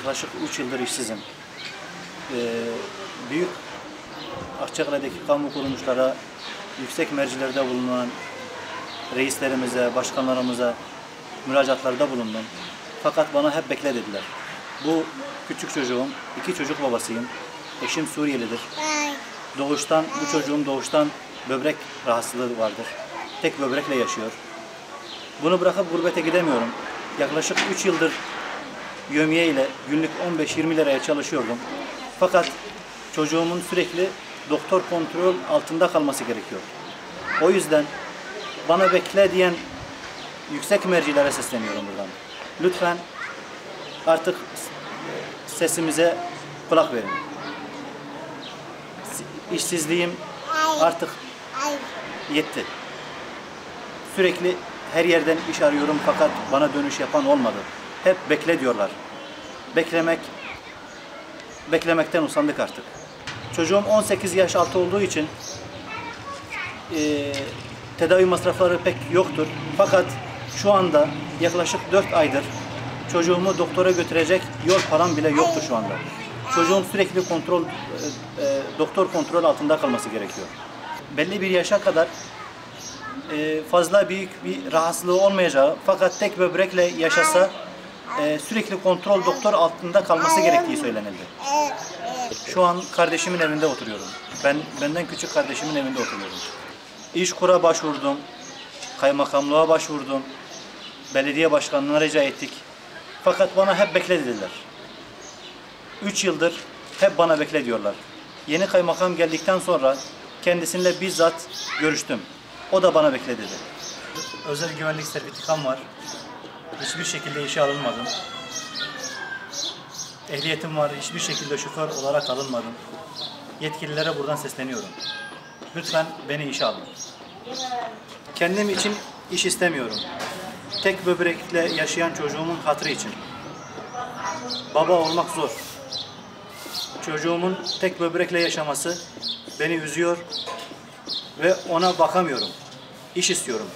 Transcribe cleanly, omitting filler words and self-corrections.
yaklaşık 3 yıldır işsizim. Büyük Akçakale'deki kamu kuruluşlara, yüksek mercilerde bulunan reislerimize, başkanlarımıza müracaatlarda bulundum. Fakat bana hep bekle dediler. Bu küçük çocuğum, 2 çocuk babasıyım. Eşim Suriyelidir. Bu çocuğum doğuştan böbrek rahatsızlığı vardır. Tek böbrekle yaşıyor. Bunu bırakıp gurbete gidemiyorum. Yaklaşık 3 yıldır yevmiye ile günlük 15-20 liraya çalışıyordum. Fakat çocuğumun sürekli doktor kontrol altında kalması gerekiyor. O yüzden bana bekle diyen yüksek mercilere sesleniyorum buradan. Lütfen artık sesimize kulak verin. İşsizliğim artık yetti. Sürekli her yerden iş arıyorum fakat bana dönüş yapan olmadı. Hep bekle diyorlar. Beklemekten usandık artık. Çocuğum 18 yaş altı olduğu için tedavi masrafları pek yoktur. Fakat şu anda yaklaşık 4 aydır çocuğumu doktora götürecek yol param bile yoktu şu anda. Çocuğum sürekli doktor kontrol altında kalması gerekiyor. Belli bir yaşa kadar fazla büyük bir rahatsızlığı olmayacağı fakat tek böbrekle yaşasa sürekli kontrol doktor altında kalması gerektiği söylenildi. Şu an kardeşimin evinde oturuyorum. Benden küçük kardeşimin evinde oturuyorum. İşkur'a başvurdum, kaymakamlığa başvurdum, belediye başkanlığına rica ettik. Fakat bana hep bekle dediler. 3 yıldır hep bana bekle diyorlar. Yeni kaymakam geldikten sonra kendisiyle bizzat görüştüm. O da bana bekle dedi. Özel güvenlik sertifikam var. Hiçbir şekilde işe alınmadım. Ehliyetim var. Hiçbir şekilde şoför olarak alınmadım. Yetkililere buradan sesleniyorum. Lütfen beni işe alın. Kendim için iş istemiyorum. Tek böbrekle yaşayan çocuğumun hatırı için. Baba olmak zor. Çocuğumun tek böbrekle yaşaması beni üzüyor ve ona bakamıyorum. İş istiyorum.